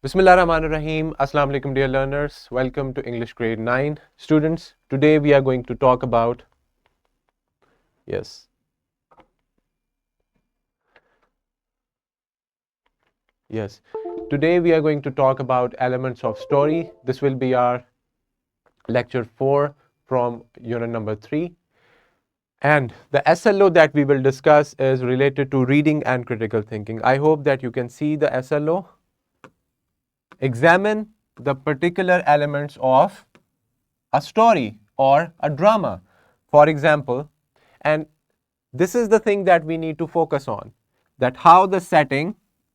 Bismillahirrahmanirrahim. Assalamu alaikum dear learners. Welcome to English grade 9 students. Today we are going to talk about yes. Today we are going to talk about elements of story. This will be our lecture 4 from unit number 3. And the SLO that we will discuss is related to reading and critical thinking. I hope that you can see the SLO. Examine the particular elements of a story or a drama, for example, and this is the thing that we need to focus on, that how the setting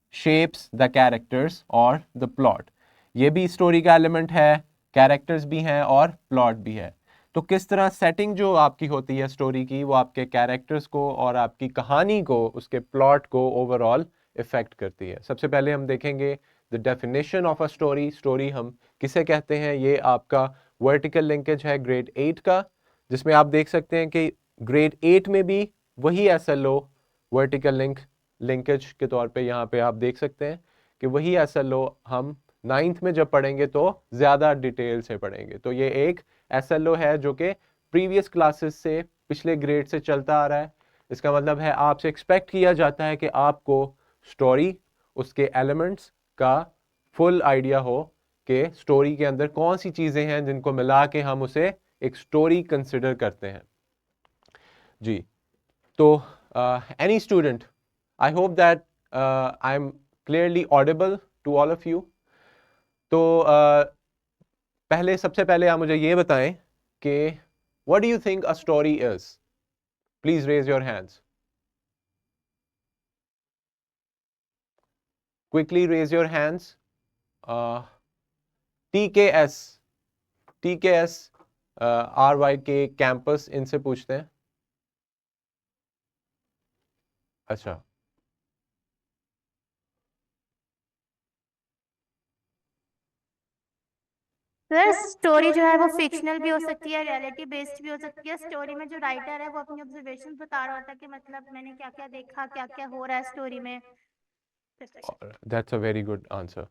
shapes the characters or the plot. ये भी story का element है, characters भी हैं और plot भी है. तो किस तरह setting जो आपकी होती है story की, वो आपके characters को और आपकी कहानी को, उसके plot को overall affect करती है. सबसे पहले हम देखेंगे the definition of a story. Story हम किसे कहते हैं? ये आपका वर्टिकल लिंकेज है ग्रेड 8 का, जिसमें आप देख सकते हैं कि ग्रेड 8 में भी वही SLO वर्टिकल लिंकेज के तौर पे यहाँ पे आप देख सकते हैं कि वही SLO हम 9th में जब पढ़ेंगे तो ज़्यादा डिटेल से पढ़ेंगे. तो ये एक SLO है जो कि प्रीवियस क्लासेस से, पिछले ग्रेड से चलता आ रहा है. इसका मतलब है आपसे एक्सपेक्ट किया जाता है कि आपको स्टोरी, उसके एलिमेंट्स का फुल आइडिया हो कि स्टोरी के अंदर कौन सी चीज़ें हैं जिनको मिला के हम उसे एक स्टोरी कंसिडर करते हैं. जी, तो any student, I hope that I am clearly audible to all of you. तो सबसे पहले आप मुझे ये बताएं कि what do you think a story is? Please raise your hands. Quickly raise your hands. TKS RY के कैंपस, इनसे पूछते हैं. अच्छा, सर स्टोरी जो है वो फिक्शनल भी हो सकती है, रियलिटी बेस्ड भी हो सकती है. स्टोरी में जो राइटर है वो अपनी ऑब्जर्वेशन बता रहा होता है कि मतलब मैंने क्या क्या देखा, क्या क्या हो रहा है स्टोरी में. That's a very good answer.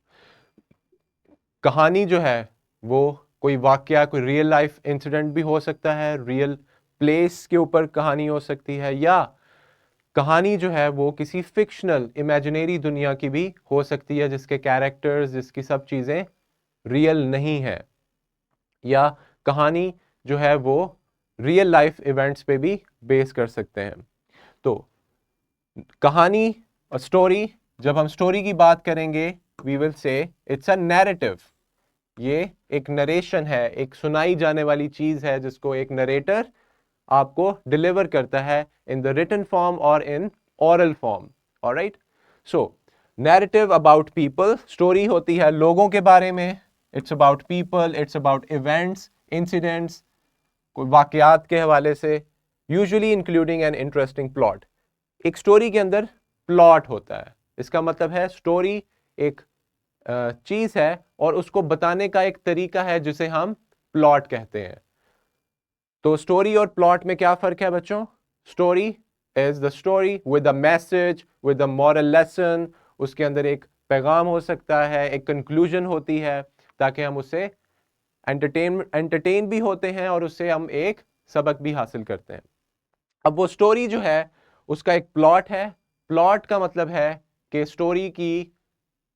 कहानी जो है वो कोई वाकया, कोई रियल लाइफ इंसिडेंट भी हो सकता है, रियल प्लेस के ऊपर कहानी हो सकती है, या कहानी जो है वो किसी फिक्शनल इमेजिनरी दुनिया की भी हो सकती है जिसके कैरेक्टर्स, जिसकी सब चीज़ें रियल नहीं है, या कहानी जो है वो रियल लाइफ इवेंट्स पे भी बेस कर सकते हैं. तो कहानी और स्टोरी, जब हम स्टोरी की बात करेंगे, we will say it's a narrative. ये एक नरेशन है, एक सुनाई जाने वाली चीज है जिसको एक नरेटर आपको डिलीवर करता है इन द रिटन फॉर्म और in oral form. Alright, so narrative about people, story होती है लोगों के बारे में. It's about people, it's about events, incidents, कोई वाकयात के हवाले से, usually including an interesting plot. एक स्टोरी के अंदर प्लॉट होता है. इसका मतलब है स्टोरी एक चीज है और उसको बताने का एक तरीका है जिसे हम प्लॉट कहते हैं. तो स्टोरी और प्लॉट में क्या फर्क है बच्चों? Story is the story with a message, with a moral lesson. उसके अंदर एक पैगाम हो सकता है, एक कंक्लूजन होती है, ताकि हम उससे एंटरटेन भी होते हैं और उससे हम एक सबक भी हासिल करते हैं. अब वो स्टोरी जो है उसका एक प्लॉट है. प्लॉट का मतलब है कि स्टोरी की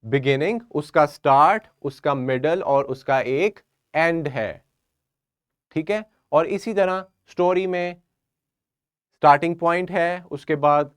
बिगिनिंग, उसका स्टार्ट, उसका मिडल और उसका एक एंड है. ठीक है? और इसी तरह स्टोरी में स्टार्टिंग पॉइंट है, उसके बाद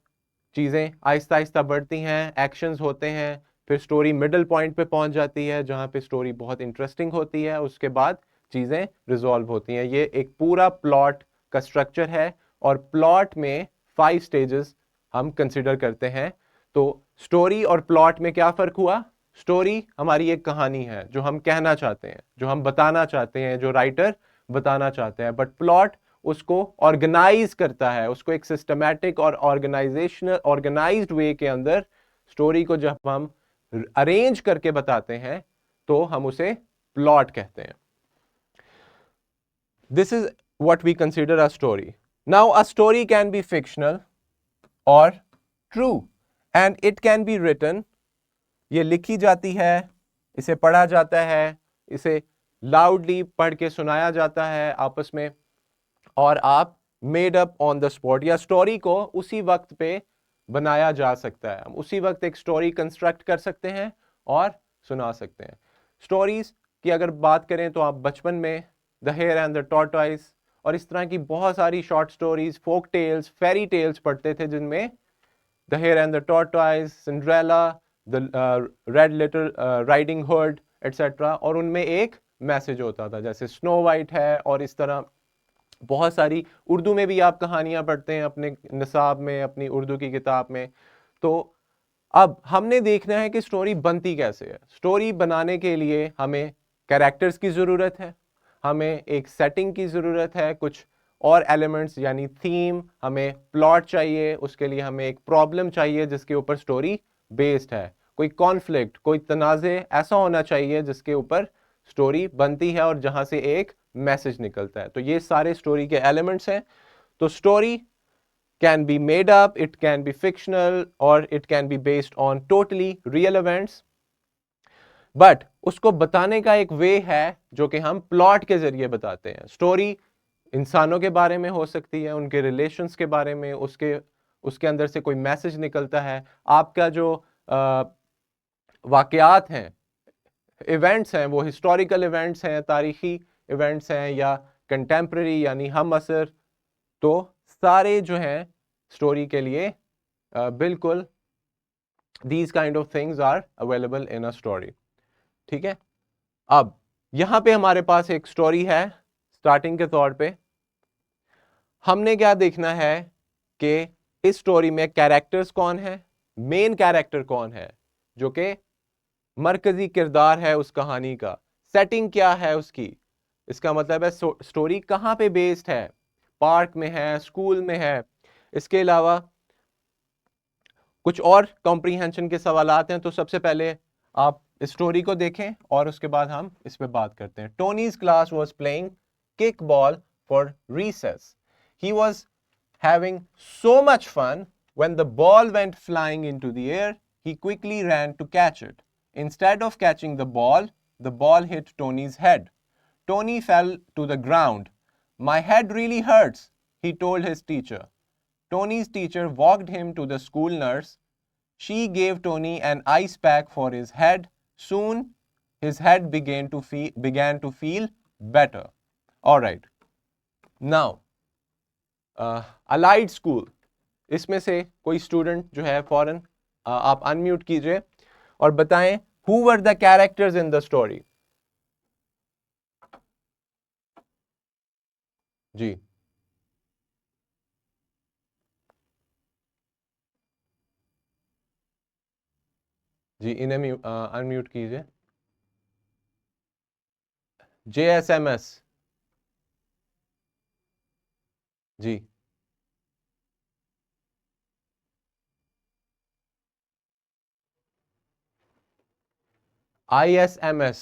चीज़ें आहिस्ता आहिस्ता बढ़ती हैं, एक्शंस होते हैं, फिर स्टोरी मिडल पॉइंट पे पहुंच जाती है जहां पे स्टोरी बहुत इंटरेस्टिंग होती है, उसके बाद चीज़ें रिजॉल्व होती हैं. ये एक पूरा प्लॉट का स्ट्रक्चर है और प्लॉट में 5 स्टेजेस हम कंसिडर करते हैं. तो स्टोरी और प्लॉट में क्या फ़र्क हुआ? स्टोरी हमारी एक कहानी है जो हम कहना चाहते हैं, जो हम बताना चाहते हैं, जो राइटर बताना चाहते हैं. बट प्लॉट उसको ऑर्गेनाइज करता है, उसको एक सिस्टमैटिक और ऑर्गेनाइज्ड वे के अंदर स्टोरी को जब हम अरेंज करके बताते हैं तो हम उसे प्लॉट कहते हैं. This is what we consider a story. Now a story can be fictional और true and it can be written. ये लिखी जाती है इसे पढ़ा जाता है, इसे लाउडली पढ़ के सुनाया जाता है आपस में, और आप made up on the spot, या स्टोरी को उसी वक्त पे बनाया जा सकता है। हम उसी वक्त एक स्टोरी कंस्ट्रक्ट कर सकते हैं और सुना सकते हैं। स्टोरीज की अगर बात करें तो आप बचपन में the hare and the tortoise और इस तरह की बहुत सारी short stories, folk tales, fairy tales पढ़ते थे, जिनमें the hare and the tortoise, Cinderella, the red little riding hood etcetera, और उनमें एक मैसेज होता था, जैसे स्नो वाइट है, और इस तरह बहुत सारी उर्दू में भी आप कहानियां पढ़ते हैं अपने निसाब में, अपनी उर्दू की किताब में। तो अब हमने देखना है कि स्टोरी बनती कैसे है। स्टोरी बनाने के लिए हमें कैरेक्टर्स की ज़रूरत है, हमें एक सेटिंग की ज़रूरत है, कुछ और एलिमेंट्स यानी थीम, हमें प्लॉट चाहिए, उसके लिए हमें एक प्रॉब्लम चाहिए जिसके ऊपर स्टोरी बेस्ड है, कोई कॉन्फ्लिक्ट, कोई तनाज़े ऐसा होना चाहिए जिसके ऊपर स्टोरी बनती है और जहां से एक मैसेज निकलता है। तो ये सारे स्टोरी के एलिमेंट्स हैं। तो story can be made up, it can be fictional, or it can be based on totally real events. But उसको बताने का एक वे है जो कि हम प्लॉट के जरिए बताते हैं। स्टोरी इंसानों के बारे में हो सकती है, उनके रिलेशंस के बारे में, उसके अंदर से कोई मैसेज निकलता है। आपका जो वाकयात हैं, इवेंट्स हैं, वो हिस्टोरिकल इवेंट्स हैं, तारीखी इवेंट्स हैं, या कंटेम्प्रेरी यानी हम असर, तो सारे जो हैं स्टोरी के लिए बिल्कुल these kind of things are available in a story। ठीक है, अब यहां पे हमारे पास एक स्टोरी है। स्टार्टिंग के तौर पे हमने क्या देखना है कि इस स्टोरी में कैरेक्टर्स कौन है, मेन कैरेक्टर कौन है जो कि मरकजी किरदार है उस कहानी का, सेटिंग क्या है उसकी, इसका मतलब है स्टोरी कहां पे बेस्ड है, पार्क में है, स्कूल में है। इसके अलावा कुछ और कॉम्प्रीहेंशन के सवालात हैं। तो सबसे पहले आप इस स्टोरी को देखें और उसके बाद हम इस पे बात करते हैं। Tony's class was playing kick ball for recess. He was having so much fun when the ball went flying into the air. He quickly ran to catch it. Instead of catching the ball hit Tony's head. Tony fell to the ground. My head really hurts, he told his teacher. Tony's teacher walked him to the school nurse. She gave Tony an ice pack for his head. Soon, his head began to feel better. All right. Now, allied school, इसमें से कोई student जो है फौरन आप unmute कीजिए और बताएं who were the characters in the story. जी जी, इन्हें अनम्यूट कीजिए। JSMS जी, ISMS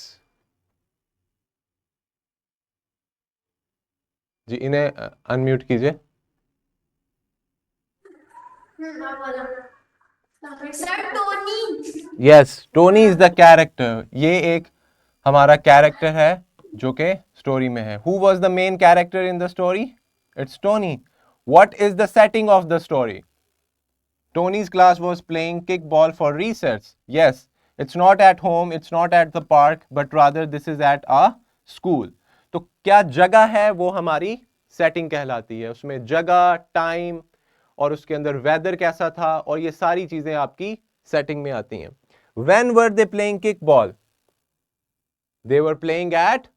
जी, इन्हें अनम्यूट कीजिए। Yes, Tony is the character. ये एक हमारा कैरेक्टर है जो कि स्टोरी में है। Who was the main character in the story? It's Tony. What is the setting of the story? Tony's class was playing kickball for recess. Yes, it's not at home, it's not at the park, but rather this is at a school. तो क्या जगह है वो हमारी setting कहलाती है। उसमें जगह, टाइम और उसके अंदर वेदर कैसा था, और ये सारी चीजें आपकी सेटिंग में आती हैं। When were they playing kickball? They were playing at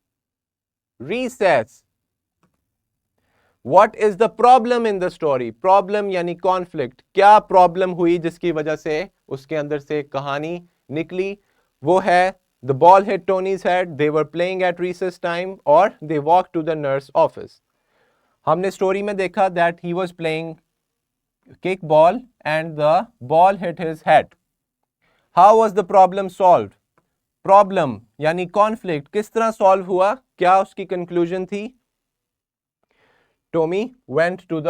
recess. What is the problem in the story? Problem यानी कॉन्फ्लिक्ट। क्या प्रॉब्लम हुई जिसकी वजह से उसके अंदर से कहानी निकली? वो है the ball hit Tony's head, they were playing at recess time, or they walked to the nurse office. हमने स्टोरी में देखा that he was playing kickball and the ball hit his head. How was the problem solved? Problem यानी conflict किस तरह solve हुआ, क्या उसकी conclusion थी? Tony went to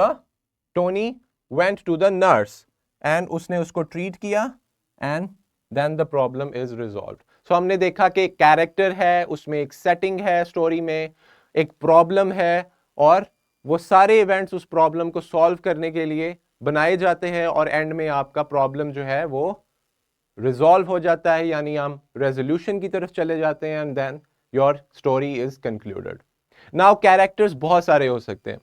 the nurse and उसने उसको ट्रीट किया and then the problem is resolved. So हमने देखा कि कैरेक्टर है, उसमें एक सेटिंग है स्टोरी में, एक प्रॉब्लम है, और वो सारे इवेंट्स उस प्रॉब्लम को सॉल्व करने के लिए बनाए जाते हैं, और एंड में आपका प्रॉब्लम जो है वो रिजॉल्व हो जाता है, यानी हम रेजोल्यूशन की तरफ चले जाते हैं, and then your story is concluded. Now characters बहुत सारे हो सकते हैं.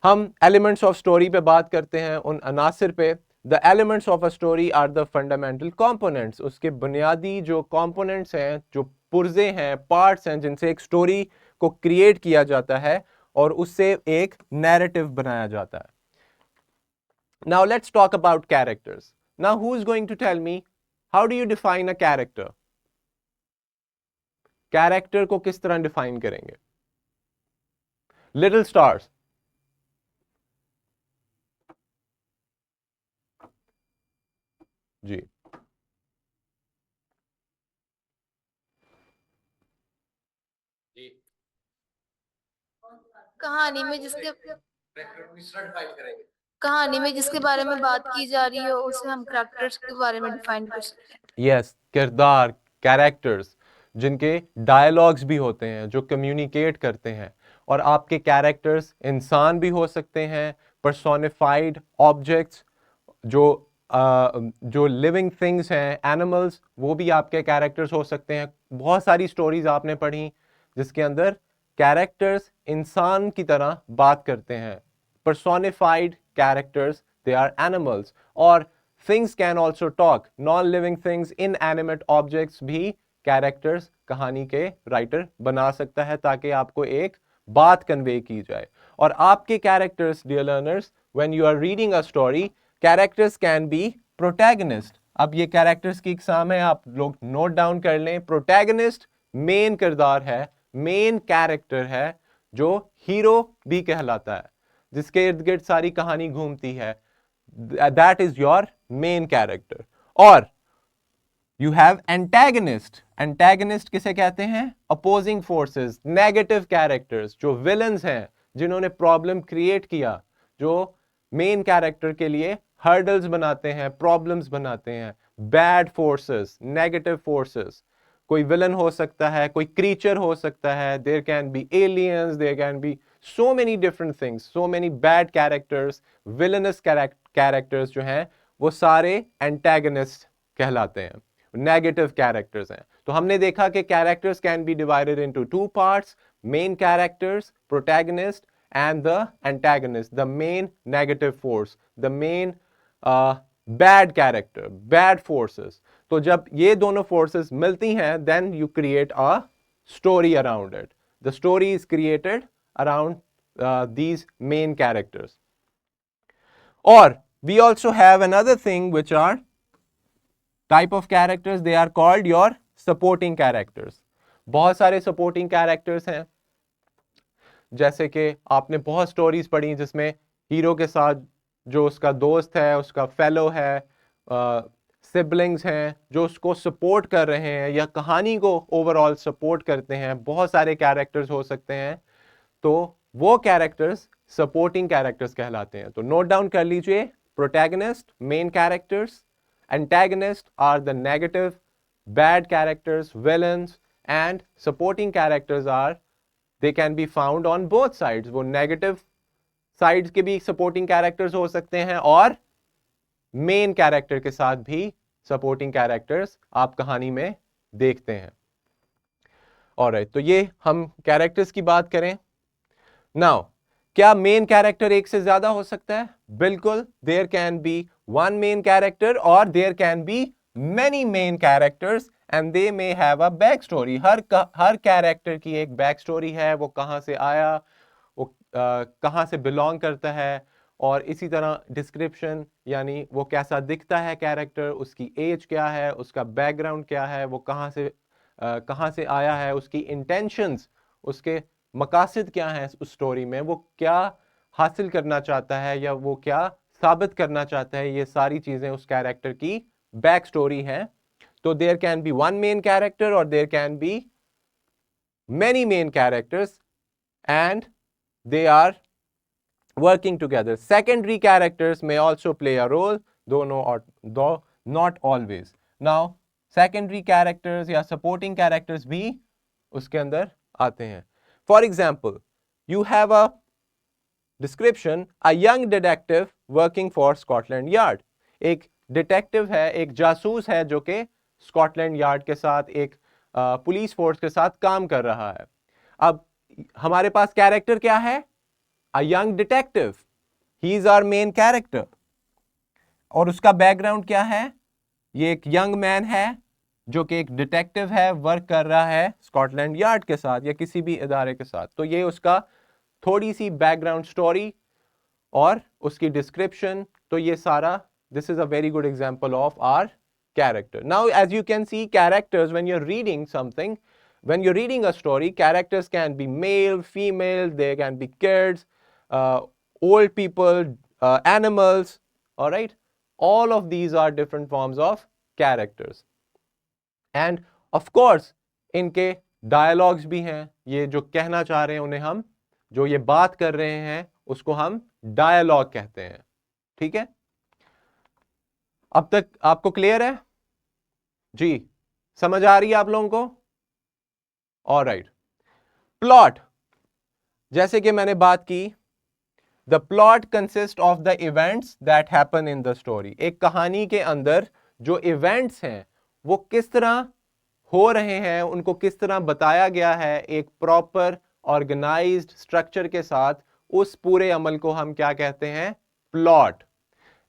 हम एलिमेंट्स ऑफ स्टोरी पे बात करते हैं, उन अनासिर पे. The elements of a story are the fundamental components. उसके बुनियादी जो कंपोनेंट्स हैं, जो पुर्जे हैं, पार्ट्स हैं, जिनसे एक स्टोरी को क्रिएट किया जाता है और उससे एक नैरेटिव बनाया जाता है. Now let's talk about characters. Now who is going to tell me how do you define a character? Character को किस तरह define करेंगे? Little stars. जी. कहानी में जिसके बारे में बात की जा रही हो उसे हम कैरेक्टर्स के बारे में डिफाइन कर सकते हैं. Yes, किरदार, कैरेक्टर्स, जिनके डायलॉग्स भी होते हैं, जो कम्युनिकेट करते हैं. और आपके कैरेक्टर्स इंसान भी हो सकते हैं, पर्सोनिफाइड ऑब्जेक्ट्स, जो लिविंग थिंग्स हैं, एनिमल्स, वो भी आपके कैरेक्टर्स हो सकते हैं. बहुत सारी स्टोरीज आपने पढ़ी जिसके अंदर कैरेक्टर्स इंसान की तरह बात करते हैं. personified characters, they are animals. और things can also talk. Non-living things, inanimate objects भी characters कहानी के राइटर बना सकता है ताकि आपको एक बात कन्वे की जाए. और आपके characters, dear learners, when you are reading a story, characters can be protagonist. अब ये characters की एग्जाम है, आप लोग नोट डाउन कर लें. protagonist मेन किरदार है, मेन कैरेक्टर है, जो हीरो भी कहलाता है, जिसके इर्द गिर्द सारी कहानी घूमती है. That is your main character. और यू हैव एंटेगनिस्ट. एंटेगनिस्ट किसे कहते हैं? अपोजिंग फोर्सेस, नेगेटिव कैरेक्टर्स, जो विलन्स हैं, जिन्होंने प्रॉब्लम क्रिएट किया, जो मेन कैरेक्टर के लिए हर्डल्स बनाते हैं, प्रॉब्लम्स बनाते हैं. Bad forces, negative forces. कोई विलन हो सकता है, कोई क्रीचर हो सकता है. There can be aliens, there can be so many different things, so many bad characters, villainous characters जो हैं वो सारे antagonists कहलाते हैं, negative characters हैं. तो हमने देखा कि characters can be divided into two parts: main characters, protagonist, and the antagonist, the main negative force, the main bad character, bad forces. तो जब ये दोनों forces मिलती हैं, then you create a story around it. The story is created around these main characters. Or we also have another thing which are type of characters. They are called your supporting characters. बहुत सारे supporting characters हैं, जैसे कि आपने बहुत stories पढ़ी जिसमें hero के साथ जो उसका दोस्त है, उसका फेलो है, सिबलिंग्स हैं जो उसको सपोर्ट कर रहे हैं या कहानी को ओवरऑल सपोर्ट करते हैं. बहुत सारे कैरेक्टर्स हो सकते हैं, तो वो कैरेक्टर्स सपोर्टिंग कैरेक्टर्स कहलाते हैं. तो नोट डाउन कर लीजिए: protagonist main characters, antagonist are the negative bad characters, villains, and supporting characters are, they can be found on both sides. वो नेगेटिव साइड्स के भी सपोर्टिंग कैरेक्टर्स हो सकते हैं और मेन कैरेक्टर के साथ भी सपोर्टिंग कैरेक्टर्स आप कहानी में देखते हैं. ऑलराइट, तो ये हम कैरेक्टर्स की बात करें. नाउ, क्या मेन कैरेक्टर एक से ज्यादा हो सकता है? बिल्कुल. There can be one main character और there can be many main characters and they may have a back story. हर कैरेक्टर की एक बैक स्टोरी है, वो कहां से आया, वो कहां से बिलोंग करता है, और इसी तरह डिस्क्रिप्शन, यानी वो कैसा दिखता है कैरेक्टर, उसकी एज क्या है, उसका बैकग्राउंड क्या है, वो कहां से आया है, उसकी इंटेंशंस, उसके मकासद क्या हैं उस स्टोरी में, वो क्या हासिल करना चाहता है या वो क्या साबित करना चाहता है, ये सारी चीजें उस कैरेक्टर की बैक स्टोरी हैं. तो there can be one main character और there can be many main characters and they are working together. Secondary characters may also play a role, though not always. Now secondary characters या supporting characters भी उसके अंदर आते हैं. For example, you have a description, a young detective working for Scotland yard. एक detective है, एक जासूस है जो कि स्कॉटलैंड यार्ड के साथ एक पुलिस फोर्स के साथ काम कर रहा है. अब हमारे पास कैरेक्टर क्या है? A young detective. He is our main character. और उसका बैकग्राउंड क्या है? ये एक यंग मैन है जो कि एक डिटेक्टिव है, वर्क कर रहा है स्कॉटलैंड यार्ड के साथ या किसी भी इदारे के साथ. तो ये उसका थोड़ी सी बैकग्राउंड स्टोरी और उसकी डिस्क्रिप्शन. तो ये सारा, this is a very good example of our character. Now as you can see, characters, when you're reading something, when you're reading a story, characters can be male, female, they can be kids, old people, animals. All right, all of these are different forms of characters. And of course इनके dialogues भी हैं. ये जो कहना चाह रहे हैं उन्हें हम, जो ये बात कर रहे हैं उसको हम dialogue कहते हैं. ठीक है, अब तक आपको क्लियर है जी? समझ आ रही है आप लोगों को? ऑलराइट. प्लॉट, जैसे कि मैंने बात की, the plot consist of the events that happen in the story. एक कहानी के अंदर जो इवेंट्स हैं वो किस तरह हो रहे हैं, उनको किस तरह बताया गया है एक प्रॉपर ऑर्गेनाइज्ड स्ट्रक्चर के साथ. उस पूरे अमल को हम क्या कहते हैं? प्लॉट.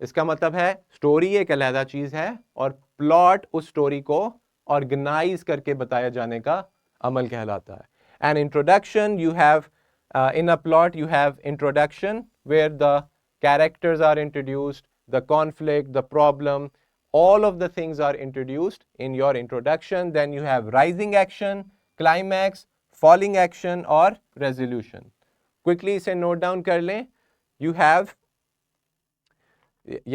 इसका मतलब है स्टोरी एक अलग चीज है और प्लॉट उस स्टोरी को ऑर्गेनाइज करके बताया जाने का अमल कहलाता है. An introduction, you have in a plot you have introduction where the characters are introduced, the conflict, the problem, all of the things are introduced in your introduction. Then you have rising action, climax, falling action or resolution. Quickly इसे note down कर लें. You have,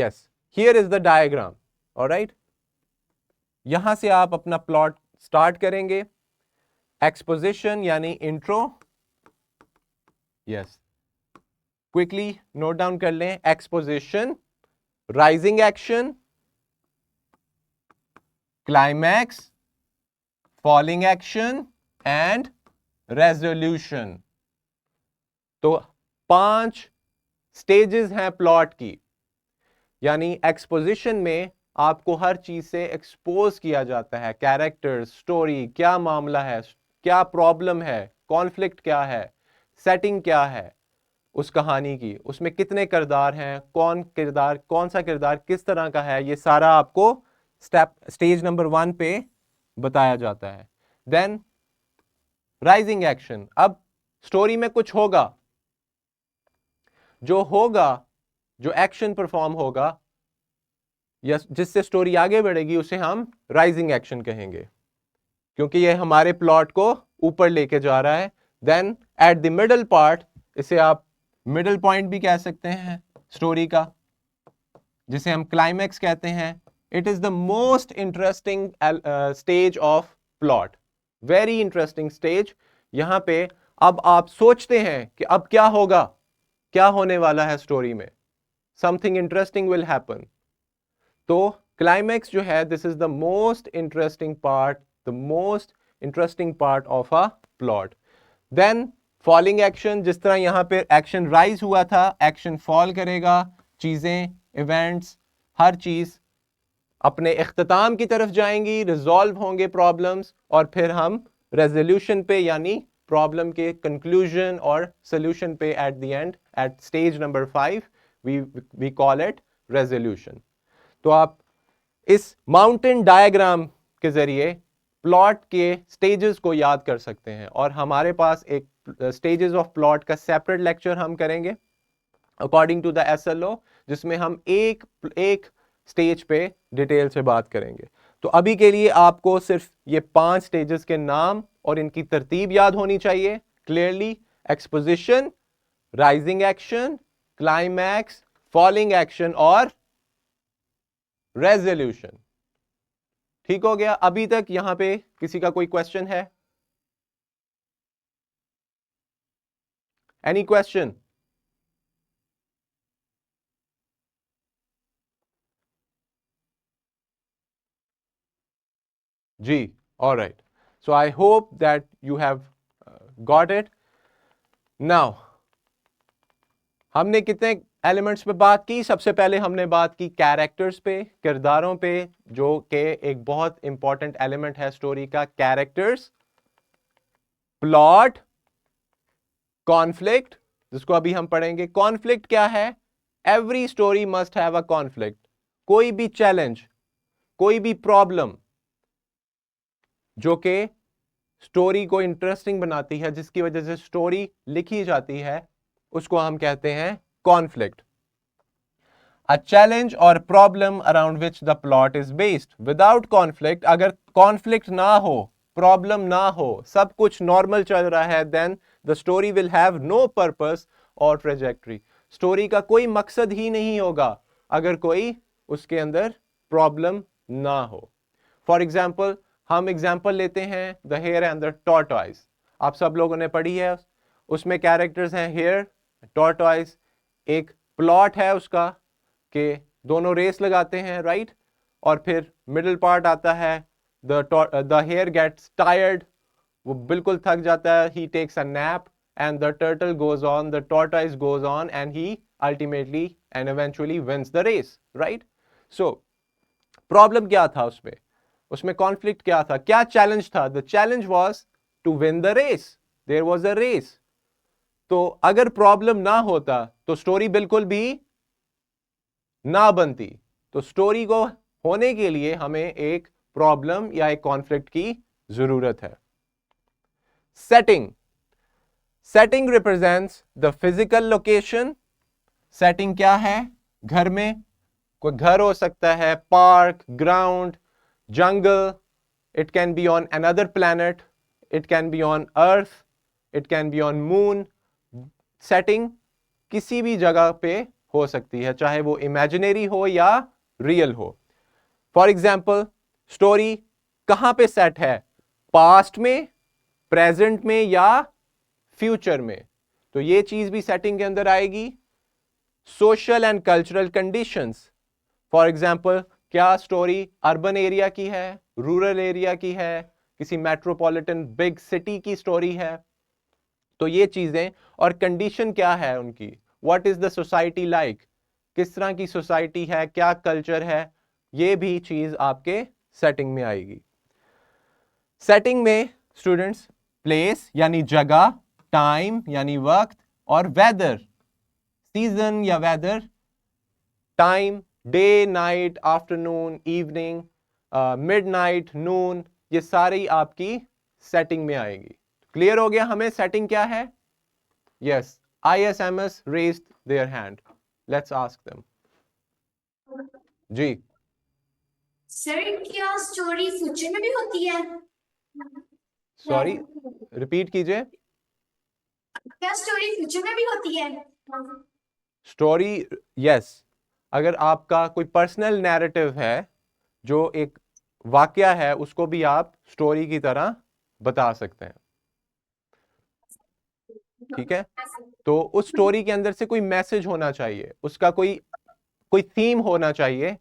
yes, here is the diagram. All right, यहां से आप अपना plot start करेंगे. Exposition यानी intro. Yes, quickly note down कर लें. Exposition, rising action, climax, falling action and resolution. तो 5 स्टेजेस हैं प्लॉट की. यानी एक्सपोजिशन में आपको हर चीज से एक्सपोज किया जाता है. कैरेक्टर्स, स्टोरी, क्या मामला है, क्या प्रॉब्लम है, कॉन्फ्लिक्ट क्या है, सेटिंग क्या है उस कहानी की, उसमें कितने किरदार हैं, कौन सा किरदार किस तरह का है, ये सारा आपको स्टेज नंबर 1 पे बताया जाता है. Then rising action. अब स्टोरी में कुछ होगा, जो एक्शन परफॉर्म होगा या जिससे स्टोरी आगे बढ़ेगी उसे हम राइजिंग एक्शन कहेंगे, क्योंकि ये हमारे प्लॉट को ऊपर लेके जा रहा है. Then at the middle part, इसे आप मिडल पॉइंट भी कह सकते हैं स्टोरी का, जिसे हम क्लाइमैक्स कहते हैं. It is the most interesting stage of plot. Very interesting stage. यहां पे अब आप सोचते हैं कि अब क्या होगा, क्या होने वाला है स्टोरी में, समथिंग इंटरेस्टिंग विल हैपन. तो क्लाइमैक्स जो है, this is the most interesting part, the most interesting part of a plot. Then falling action. जिस तरह यहां पे एक्शन राइज हुआ था, एक्शन फॉल करेगा. चीजें, इवेंट्स, हर चीज अपने इख्तिताम की तरफ जाएंगी, रिजॉल्व होंगे प्रॉब्लम्स, और फिर हम रेजोल्यूशन पे यानी प्रॉब्लम के कंक्लूजन और सोल्यूशन पे at the end, at stage number 5 we call it resolution. तो आप इस माउंटेन डायग्राम के जरिए प्लॉट के स्टेजेस को याद कर सकते हैं. और हमारे पास एक स्टेजेस ऑफ प्लॉट का सेपरेट लेक्चर हम करेंगे अकॉर्डिंग टू द SLO, जिसमें हम एक स्टेज पे डिटेल से बात करेंगे. तो अभी के लिए आपको सिर्फ ये 5 स्टेजेस के नाम और इनकी तरतीब याद होनी चाहिए clearly. Exposition, rising action, climax, falling action और रेजोल्यूशन. ठीक हो गया? अभी तक यहां पे किसी का कोई क्वेश्चन है? Any question? जी, all right. So I hope that you have got it. Now, हमने कितने एलिमेंट्स पे बात की? सबसे पहले हमने बात की कैरेक्टर्स पे, किरदारों पे, जो कि एक बहुत इंपॉर्टेंट एलिमेंट है स्टोरी का। कैरेक्टर्स, प्लॉट, कॉन्फ्लिक्ट, जिसको अभी हम पढ़ेंगे। कॉन्फ्लिक्ट क्या है? Every story must have a conflict. कोई भी चैलेंज, कोई भी प्रॉब्लम जो कि स्टोरी को इंटरेस्टिंग बनाती है, जिसकी वजह से स्टोरी लिखी जाती है, उसको हम कहते हैं conflict. A challenge or problem around which the plot is based. Without conflict, अगर conflict ना हो, problem ना हो, सब कुछ normal चल रहा है, then the story will have no purpose or trajectory. Story का कोई मकसद ही नहीं होगा अगर कोई उसके अंदर problem ना हो. For example, हम example लेते हैं The Hare and the Tortoise. आप सब लोगों ने पढ़ी है, उसमें characters हैं Hare, Tortoise, एक plot है उसका कि दोनों रेस लगाते हैं, राइट? और फिर मिडिल पार्ट आता है, द हेयर गेट्स टायर्ड, वो बिल्कुल थक जाता है, he takes a nap and the turtle goes on, the tortoise goes on and he ultimately and eventually wins the race, right? So problem क्या था उसमें? उसमें कॉन्फ्लिक्ट क्या था? क्या चैलेंज था? The challenge was to win the race, there was a race. तो अगर प्रॉब्लम ना होता तो स्टोरी बिल्कुल भी ना बनती। तो स्टोरी को होने के लिए हमें एक प्रॉब्लम या एक कॉन्फ्लिक्ट की जरूरत है। Setting, setting represents the physical location. Setting क्या है? घर में, कोई घर हो सकता है, park, ground, jungle, it can be on another planet, it can be on earth, it can be on moon. Setting किसी भी जगह पे हो सकती है, चाहे वो इमेजिनरी हो या रियल हो। फॉर एग्जाम्पल, स्टोरी कहां पे सेट है? पास्ट में, प्रेजेंट में या फ्यूचर में? तो ये चीज भी सेटिंग के अंदर आएगी। Social and cultural conditions, for example क्या स्टोरी अर्बन एरिया की है, रूरल एरिया की है, किसी मेट्रोपॉलिटन बिग सिटी की स्टोरी है? तो ये चीजें, और कंडीशन क्या है उनकी, what is the society like, किस तरह की सोसाइटी है, क्या कल्चर है, ये भी चीज आपके सेटिंग में आएगी। सेटिंग में स्टूडेंट्स प्लेस यानी जगह, टाइम यानी वक्त, और वेदर, सीजन या weather, time, day, night, afternoon, evening, midnight, noon, ये सारी आपकी सेटिंग में आएगी। क्लियर हो गया हमें सेटिंग क्या है? Yes, ISMS raised their hand. Let's ask them. जी, सर क्या स्टोरी फ्यूचर में भी होती है? सॉरी, रिपीट कीजिए। क्या स्टोरी फ्यूचर में भी होती है? स्टोरी, यस, अगर आपका कोई पर्सनल नैरेटिव है, जो एक वाकया है, उसको भी आप स्टोरी की तरह बता सकते हैं। ठीक है? तो उस स्टोरी के अंदर से कोई मैसेज होना चाहिए, उसका कोई थीम होना चाहिए,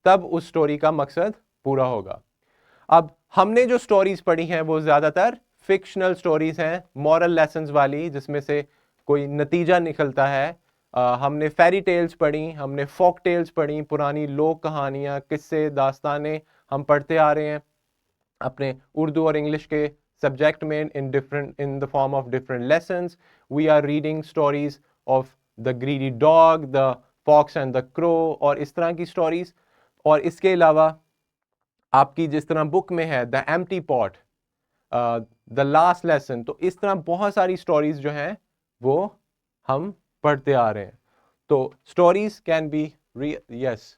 तब उस स्टोरी का मकसद पूरा होगा। अब हमने जो स्टोरीज पढ़ी हैं वो ज्यादातर फिक्शनल स्टोरीज हैं, मॉरल लेसन्स वाली, जिसमें से कोई नतीजा निकलता है। हमने फेरी टेल्स पढ़ी, हमने फोक टेल्स पढ़ी, पुरानी लोक कहानियां, किस्से, दास्तानें हम पढ़ते आ रहे हैं अपने उर्दू और इंग्लिश के सब्जेक्ट में, in the form of different lessons. We are reading stories of the greedy dog, the fox and the crow, और इस तरह की स्टोरीज। और इसके अलावा आपकी जिस तरह बुक में है the empty pot, the last lesson, तो इस तरह बहुत सारी स्टोरीज जो हैं वो हम पढ़ते आ रहे हैं। तो stories can be, yes,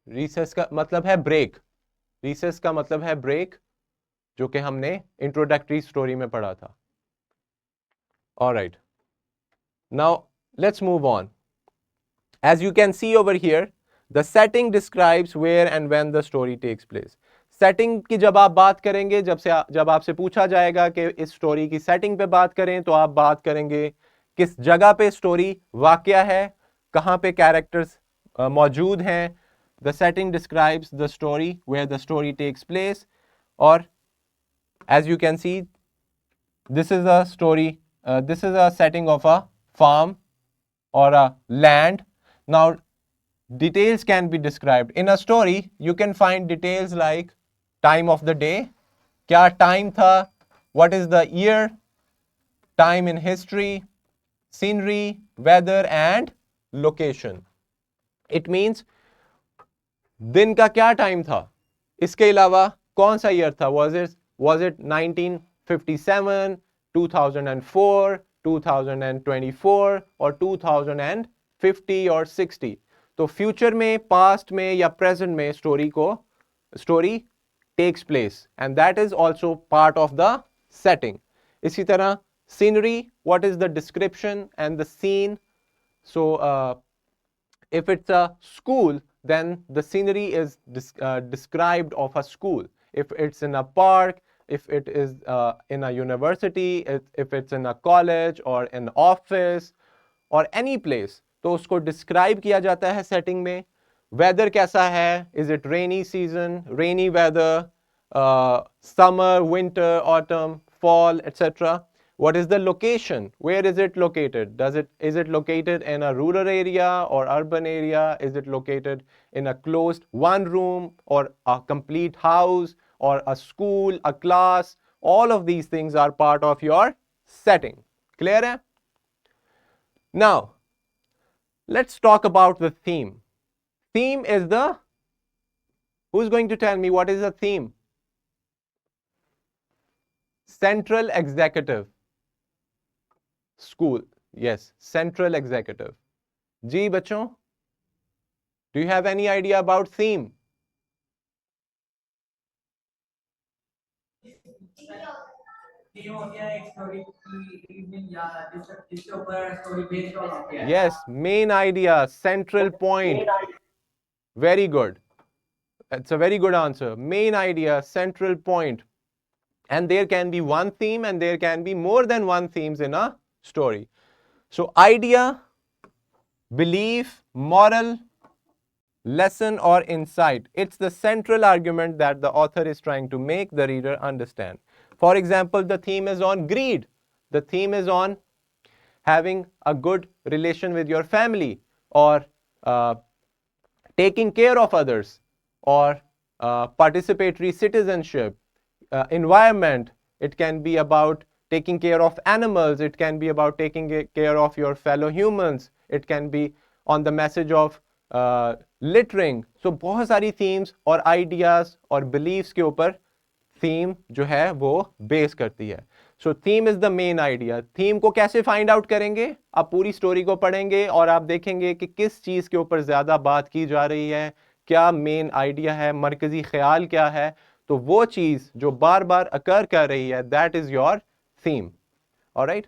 recess का मतलब है ब्रेक, रिसेस का मतलब है ब्रेक, जो कि हमने इंट्रोडक्टरी स्टोरी में पढ़ा था। Alright, now let's move on. As you can see over here, the setting describes where and when the story takes place. Setting की जब आप बात करेंगे, जब आपसे पूछा जाएगा कि इस स्टोरी की सेटिंग पे बात करें, तो आप बात करेंगे किस जगह पे स्टोरी वाकया है, कहाँ पे कैरेक्टर्स मौजूद हैं, the setting describes the story, where the story takes place, or as you can see, this is a story, this is a setting of a farm or a land. Now, details can be described. In a story, you can find details like time of the day, kya time tha, what is the year, time in history, scenery, weather, and location. It means दिन का क्या time था, इसके अलावा कौन सा year था, was it 1957, 2004, 2024 और 2050 और 60. तो फ्यूचर में, पास्ट में या प्रेजेंट में story takes place, and that is also part of the setting. इसी तरह scenery, what is the description and the scene. So if it's a school, then the scenery is described of a school. If it's in a park, if it is in a university, if it's in a college or an office or any place, तो उसको describe किया जाता है setting में. Weather कैसा है? Is it rainy season, rainy weather, summer, winter, autumn, fall, etc. What is the location? Where is it located? Is it located in a rural area or urban area? Is it located in a closed one room or a complete house or a school, a class? All of these things are part of your setting. Clear hai? Now, let's talk about the theme. Theme is the, who's going to tell me what is the theme? Central executive. School, yes, central executive. जी बच्चों, do you have any idea about theme? Yes, main idea, central point. Very good. It's a very good answer. Main idea, central point. And there can be one theme and there can be more than one themes in a story. So idea, belief, moral, lesson or insight. It's the central argument that the author is trying to make the reader understand. For example, the theme is on greed. The theme is on having a good relation with your family, or taking care of others, or participatory citizenship, environment. It can be about taking care of animals. It can be about taking care of your fellow humans. It can be on the message of littering. So बहुत सारी themes और ideas और beliefs के ऊपर theme जो है वो base करती है. So theme is the main idea. Theme को कैसे find out करेंगे? आप पूरी story को पढ़ेंगे और आप देखेंगे कि किस चीज़ के ऊपर ज़्यादा बात की जा रही है, क्या main idea है, मरकज़ी ख्याल क्या है. तो वो चीज़ जो बार बार occur कर रही है, that is your theme. Alright?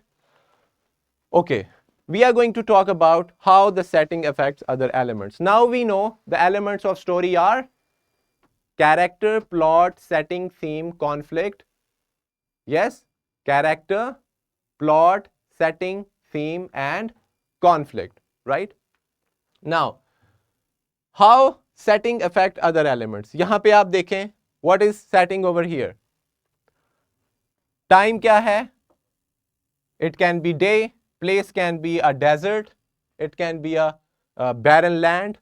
Okay. We are going to talk about how the setting affects other elements. Now we know the elements of story are character, plot, setting, theme, conflict. Yes? Character, plot, setting, theme, and conflict. Right? Now, how setting affect other elements? यहाँ पे आप देखें, what is setting over here? Time क्या है? It can be day. Place can be a desert. It can be a barren land.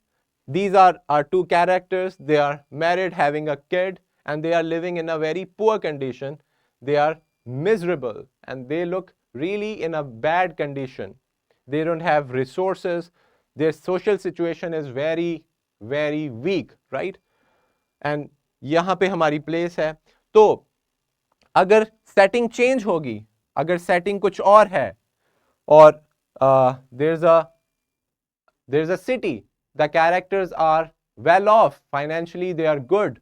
These are our two characters. They are married, having a kid, and they are living in a very poor condition. They are miserable and they look really in a bad condition. They don't have resources. Their social situation is very, very weak, right? And यहाँ पे हमारी place है. तो अगर setting change होगी, अगर setting कुछ और है, or there's a city, the characters are well off, financially they are good,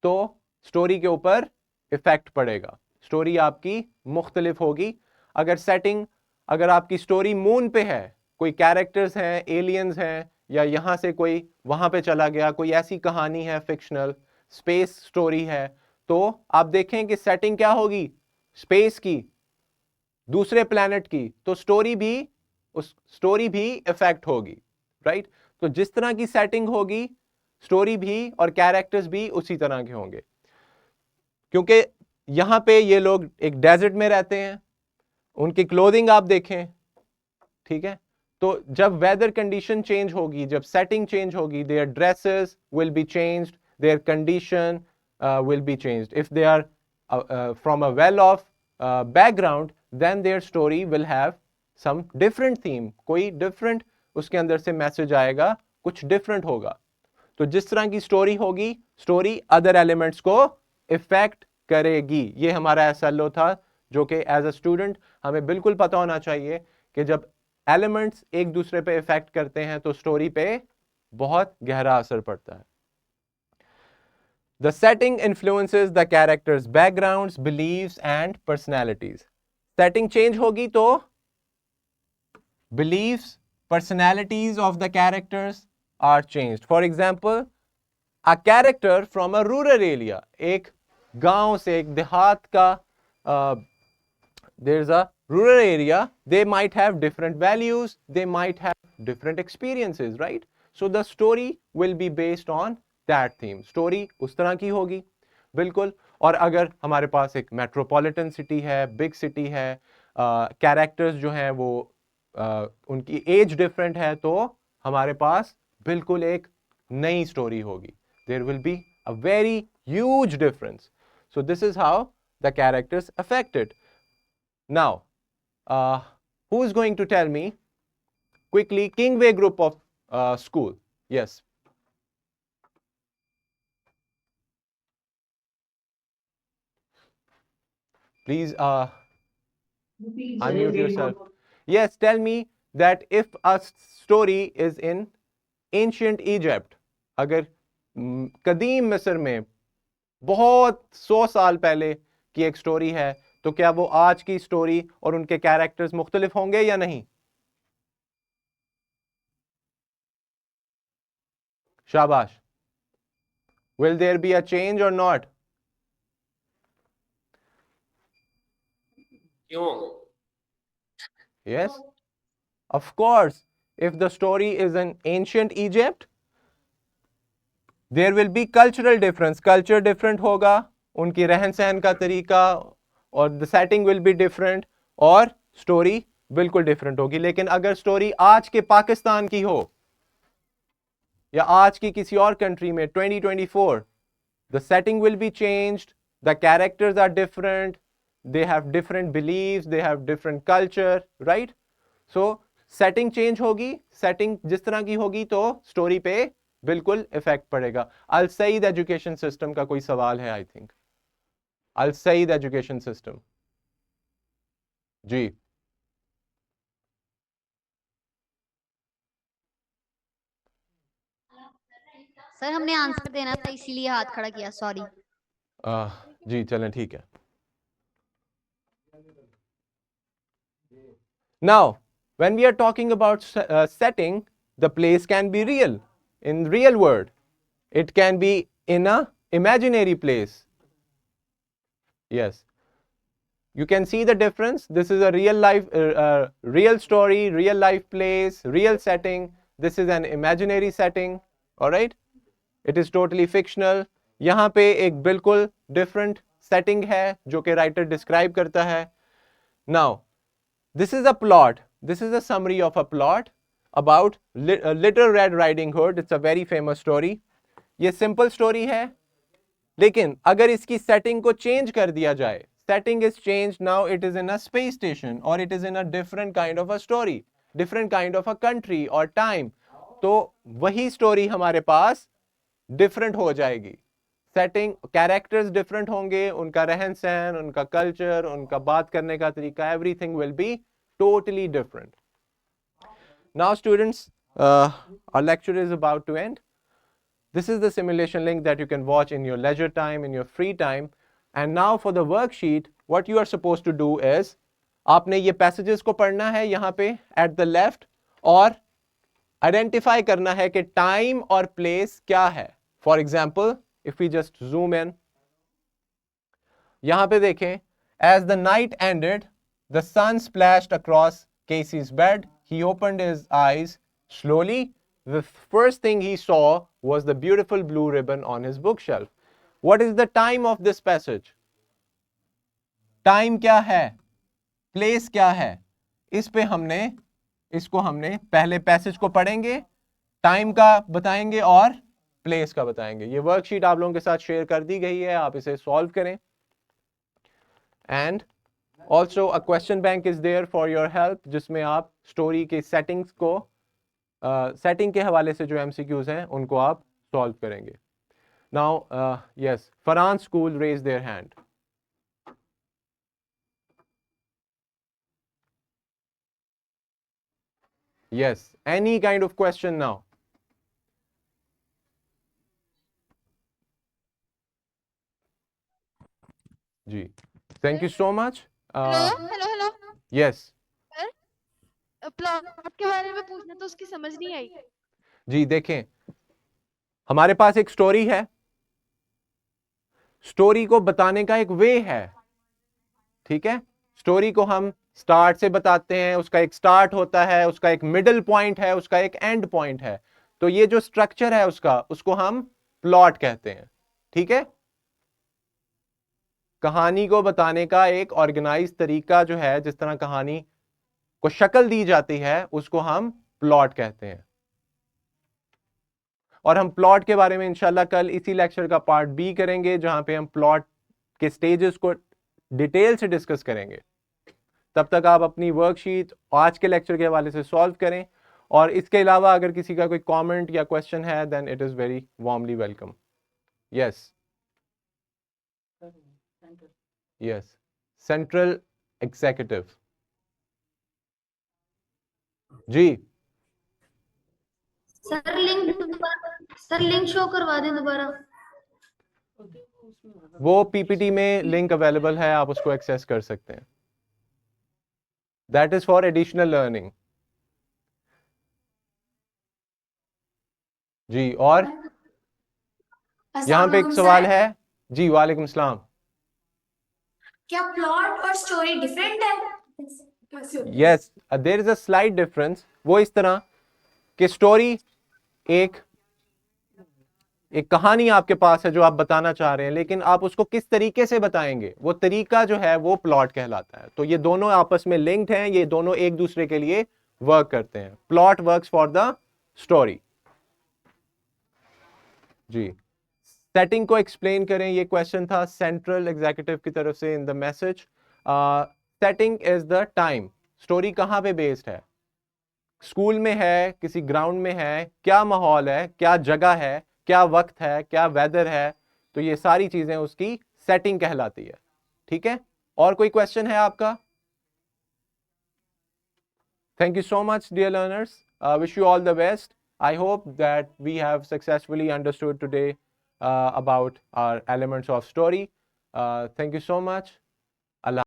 तो story के ऊपर effect पड़ेगा. Story आपकी मुख्तलिफ होगी. अगर setting, अगर आपकी story moon पे है, कोई characters हैं, aliens हैं, या यहाँ से कोई वहाँ पे चला गया, कोई ऐसी कहानी है fictional, space story है, तो आप देखें कि setting क्या होगी? Space की, दूसरे प्लैनेट की, तो स्टोरी भी इफेक्ट होगी, राइट? तो जिस तरह की सेटिंग होगी, स्टोरी भी और कैरेक्टर्स भी उसी तरह के होंगे, क्योंकि यहां पे ये लोग एक डेजर्ट में रहते हैं, उनकी क्लोथिंग आप देखें, ठीक है, तो जब वेदर कंडीशन चेंज होगी, जब सेटिंग चेंज होगी, their dresses will be changed, their condition will be changed. If they are from a well-off background, then their story will have some different theme, कोई different उसके अंदर से message आएगा, कुछ different होगा. तो जिस तरह की स्टोरी होगी, स्टोरी अदर एलिमेंट्स को इफेक्ट करेगी. ये हमारा एसएलओ था, जो कि एज अ स्टूडेंट हमें बिल्कुल पता होना चाहिए कि जब एलिमेंट्स एक दूसरे पे इफेक्ट करते हैं तो स्टोरी पे बहुत गहरा असर पड़ता है. The setting influences the characters' backgrounds, beliefs and personalities. Setting change होगी तो beliefs, personalities of the characters are changed. For example, a character from a rural area, एक गांव से, एक देहात का, there's a rural area, they might have different values, they might have different experiences, right? So the story will be based on that theme. Story उस तरह की होगी, बिल्कुल. और अगर हमारे पास एक मेट्रोपॉलिटन सिटी है, बिग सिटी है, कैरेक्टर्स जो हैं वो उनकी एज डिफरेंट है, तो हमारे पास बिल्कुल एक नई स्टोरी होगी. There will be a very huge difference. So this is how the characters affected. Now, who is going to tell me quickly Kingway group of school? Yes. Please unmute yourself. Yes, tell me that if a story is in ancient Egypt, अगर कदीम मिस्र में बहुत 100 साल पहले की एक story है, तो क्या वो आज की स्टोरी और उनके कैरेक्टर्स मुख्तलिफ होंगे या नहीं? शाबाश. Will there be a change or not? Yes, of course. If the story is in ancient Egypt, there will be cultural difference. Culture different होगा, उनकी रहन सहन का तरीका, और the setting will be different, और story बिल्कुल different होगी. लेकिन अगर story आज के पाकिस्तान की हो या आज की किसी और कंट्री में 2024, the setting will be changed, the characters are different, they have different beliefs, they have different culture, right? So setting change होगी, setting जिस तरह की होगी तो story पे बिल्कुल इफेक्ट पड़ेगा. अल सईद एजुकेशन सिस्टम का कोई सवाल है? I think Al Saeed education system. जी, सर हमने आंसर देना था इसीलिए हाथ खड़ा किया, सॉरी. जी चलें, ठीक है. Now, when we are talking about setting, the place can be real, in real world. It can be in a imaginary place. Yes. You can see the difference. This is a real life, real story, real life place, real setting. This is an imaginary setting. All right. It is totally fictional. यहाँ पे एक बिल्कुल different setting है जो कि writer describe करता है. Now, this is a plot. This is a summary of a plot about Little Red Riding Hood. It's a very famous story. ये simple story है, लेकिन अगर इसकी setting को change कर दिया जाए, setting is changed, now it is in a space station or it is in a different kind of a story, different kind of a country or time, तो वही story हमारे पास different हो जाएगी. Setting, characters different होंगे, उनका रहन सहन, उनका culture, उनका बात करने का तरीका, everything will be totally different. Now students, our lecture is about to end. This is the simulation link that you can watch in your leisure time, in your free time. And now for the worksheet, what you are supposed to do is, आपने ये passages को पढ़ना है यहाँ पे at the left, और identify करना है कि time और place क्या है. For example, if we just zoom in, यहाँ पे देखें, as the night ended, the sun splashed across Casey's bed. He opened his eyes slowly. the first thing he saw was the beautiful blue ribbon on his bookshelf. What is the time of this passage? Time क्या है? Place क्या है? इस पे इसको हमने पहले passage को पढ़ेंगे, टाइम का बताएंगे और प्लेस का बताएंगे. ये वर्कशीट आप लोगों के साथ शेयर कर दी गई है, आप इसे सॉल्व करें. And also a question bank is there for your help, जिसमें आप स्टोरी के सेटिंग्स को सेटिंग के हवाले से जो MCQs हैं उनको आप सॉल्व करेंगे. Now yes, Farhan school raise their hand. Yes, any kind of question now. जी, thank you so much. Hello Yes. Plot के बारे में पूछना तो उसकी समझ नहीं आई. जी देखें, हमारे पास एक स्टोरी है, स्टोरी को बताने का एक वे है. ठीक है, स्टोरी को हम स्टार्ट से बताते हैं, उसका एक स्टार्ट होता है, उसका एक मिडिल पॉइंट है, उसका एक एंड पॉइंट है. तो ये जो स्ट्रक्चर है उसको हम प्लॉट कहते हैं. ठीक है, कहानी को बताने का एक ऑर्गेनाइज तरीका जो है, जिस तरह कहानी को शक्ल दी जाती है, उसको हम प्लॉट कहते हैं. और हम प्लॉट के बारे में इंशाल्लाह कल इसी लेक्चर का पार्ट बी करेंगे, जहां पे हम प्लॉट के स्टेजेस को डिटेल से डिस्कस करेंगे. तब तक आप अपनी वर्कशीट आज के लेक्चर के हवाले से सॉल्व करें, और इसके अलावा अगर किसी का कोई कमेंट या क्वेश्चन है, then it is very warmly welcome. Yes yes, central executive. जी सर लिंक शो करवा दें दोबारा. वो पीपीटी में लिंक अवेलेबल है, आप उसको एक्सेस कर सकते हैं. That is for additional learning. जी, और यहाँ पे एक सवाल है. जी वालेकुम सलाम. क्या प्लॉट और स्टोरी डिफरेंट है? Yes, there is a slight difference. वो इस तरह कि स्टोरी एक कहानी आपके पास है जो आप बताना चाह रहे हैं, लेकिन आप उसको किस तरीके से बताएंगे, वो तरीका जो है वो प्लॉट कहलाता है. तो ये दोनों आपस में लिंक्ड हैं, ये दोनों एक दूसरे के लिए वर्क करते हैं. Plot works for the story. जी, सेटिंग को एक्सप्लेन करें, ये क्वेश्चन था सेंट्रल एग्जीक्यूटिव की तरफ से in the message. Setting is the time. Story कहाँ पे बेस्ड है? स्कूल में है, किसी ग्राउंड में है, क्या माहौल है, क्या जगह है, क्या वक्त है, क्या वेदर है. तो ये सारी चीजें उसकी सेटिंग कहलाती है. ठीक है, और कोई क्वेश्चन है आपका? Thank you so much dear learners. Wish you all the best. I hope that we have successfully understood today about our elements of story. Thank you so much.